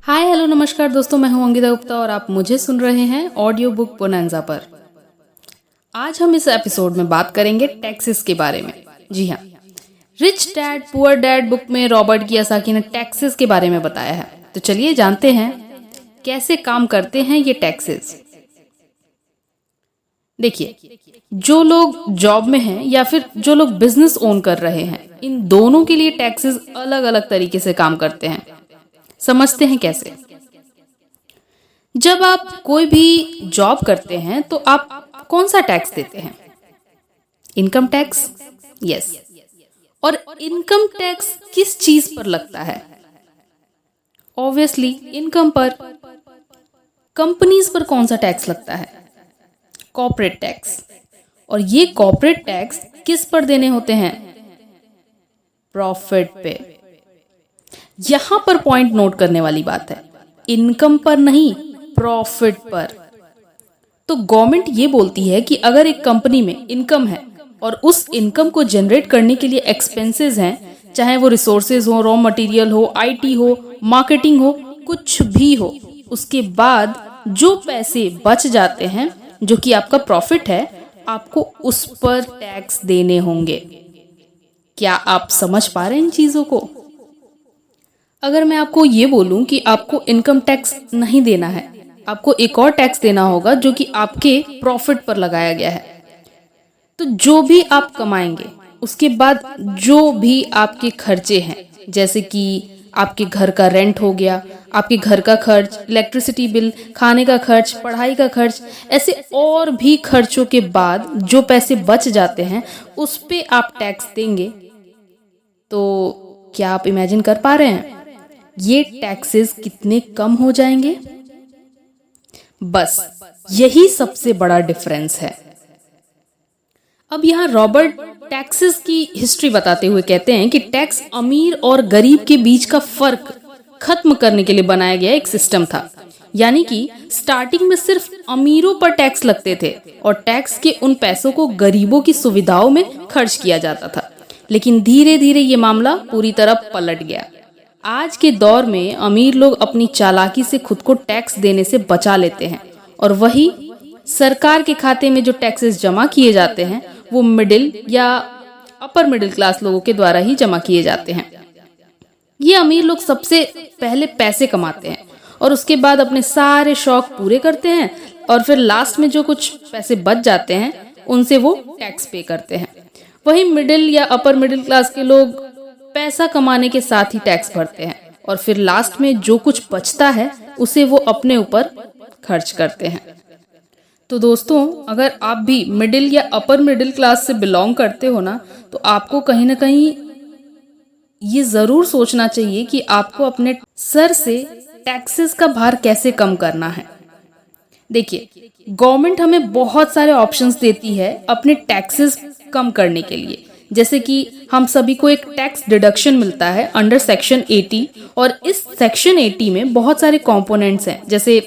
Hi hello नमस्कार दोस्तों, मैं हूं अंकिता गुप्ता और आप मुझे सुन रहे हैं ऑडियो बुक बोनांजा पर। आज हम इस एपिसोड में बात करेंगे टैक्सेस के बारे में। जी हाँ, rich dad poor dad book में रॉबर्ट कियोसाकी ने टैक्सेस के बारे में बताया है। तो चलिए जानते हैं कैसे काम करते हैं ये टैक्सेस। देखिए, जो लोग जॉब में हैं या फिर जो लोग बिजनेस ओन कर रहे हैं, इन दोनों के लिए टैक्सेस अलग अलग तरीके से काम करते हैं। समझते हैं कैसे। जब आप कोई भी जॉब करते हैं तो आप कौन सा टैक्स देते हैं? Income tax. यस। और इनकम टैक्स किस चीज पर लगता है? ऑब्वियसली इनकम पर। कंपनीज पर कौन सा टैक्स लगता है? Corporate tax. और ये कॉर्पोरेट टैक्स किस पर देने होते हैं? प्रॉफिट पे। यहां पर पॉइंट नोट करने वाली बात है, इनकम पर नहीं, प्रॉफिट पर। तो गवर्नमेंट ये बोलती है कि अगर एक कंपनी में इनकम है और उस इनकम को जनरेट करने के लिए एक्सपेंसेस हैं, चाहे वो रिसोर्सेज हो, रॉ मटेरियल हो, आईटी हो, मार्केटिंग हो, कुछ भी हो, उसके बाद जो पैसे बच जाते हैं जो कि आपका प्रॉफिट है, आपको उस पर टैक्स देने होंगे। क्या आप समझ पा रहे हैं इन चीजों को? अगर मैं आपको ये बोलूं कि आपको इनकम टैक्स नहीं देना है, आपको एक और टैक्स देना होगा जो कि आपके प्रॉफिट पर लगाया गया है। तो जो भी आप कमाएंगे उसके बाद जो भी आपके खर्चे हैं, जैसे कि आपके घर का रेंट हो गया, आपके घर का खर्च, इलेक्ट्रिसिटी बिल, खाने का खर्च, पढ़ाई का खर्च, ऐसे और भी खर्चों के बाद जो पैसे बच जाते हैं उस पे आप टैक्स देंगे। तो क्या आप इमेजिन कर पा रहे हैं ये टैक्सेस कितने कम हो जाएंगे? बस यही सबसे बड़ा डिफरेंस है। अब यहाँ रॉबर्ट टैक्सेस की हिस्ट्री बताते हुए कहते हैं कि टैक्स अमीर और गरीब के बीच का फर्क खत्म करने के लिए बनाया गया एक सिस्टम था। यानी कि स्टार्टिंग में सिर्फ अमीरों पर टैक्स लगते थे और टैक्स के उन पैसों को गरीबों की सुविधाओं में खर्च किया जाता था। लेकिन धीरे धीरे ये मामला पूरी तरह पलट गया। आज के दौर में अमीर लोग अपनी चालाकी से खुद को टैक्स देने से बचा लेते हैं और वही सरकार के खाते में जो टैक्सेस जमा किए जाते हैं वो मिडिल या अपर मिडिल क्लास लोगों के द्वारा ही जमा किए जाते हैं। ये अमीर लोग सबसे पहले पैसे कमाते हैं और उसके बाद अपने सारे शौक पूरे करते हैं और फिर लास्ट में जो कुछ पैसे बच जाते हैं उनसे वो टैक्स पे करते हैं। वही मिडिल या अपर मिडिल क्लास के लोग पैसा कमाने के साथ ही टैक्स भरते हैं और फिर लास्ट में जो कुछ बचता है उसे वो अपने ऊपर खर्च करते हैं। तो दोस्तों, अगर आप भी मिडिल या अपर मिडिल क्लास से बिलोंग करते हो ना, तो आपको कहीं ना कहीं ये जरूर सोचना चाहिए कि आपको अपने सर से टैक्सेस का भार कैसे कम करना है। देखिए, गवर्नमेंट हमें बहुत सारे ऑप्शंस देती है अपने टैक्सेस कम करने के लिए। जैसे कि हम सभी को एक टैक्स डिडक्शन मिलता है अंडर सेक्शन 80 और इस सेक्शन 80 में बहुत सारे कंपोनेंट्स हैं। जैसे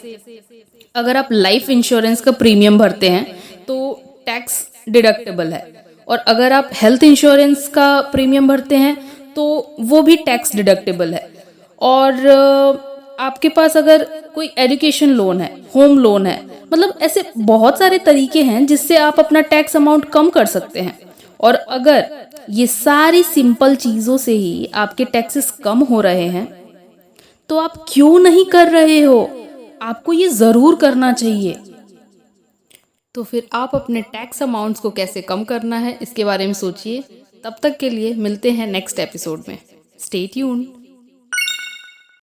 अगर आप लाइफ इंश्योरेंस का प्रीमियम भरते हैं तो टैक्स डिडक्टेबल है, और अगर आप हेल्थ इंश्योरेंस का प्रीमियम भरते हैं तो वो भी टैक्स डिडक्टेबल है। और आपके पास अगर कोई एजुकेशन लोन है, होम लोन है, मतलब ऐसे बहुत सारे तरीके हैं जिससे आप अपना टैक्स अमाउंट कम कर सकते हैं। और अगर ये सारी सिंपल चीजों से ही आपके टैक्सेस कम हो रहे हैं तो आप क्यों नहीं कर रहे हो? आपको ये जरूर करना चाहिए। तो फिर आप अपने टैक्स अमाउंट्स को कैसे कम करना है इसके बारे में सोचिए। तब तक के लिए मिलते हैं नेक्स्ट एपिसोड में। Stay tuned.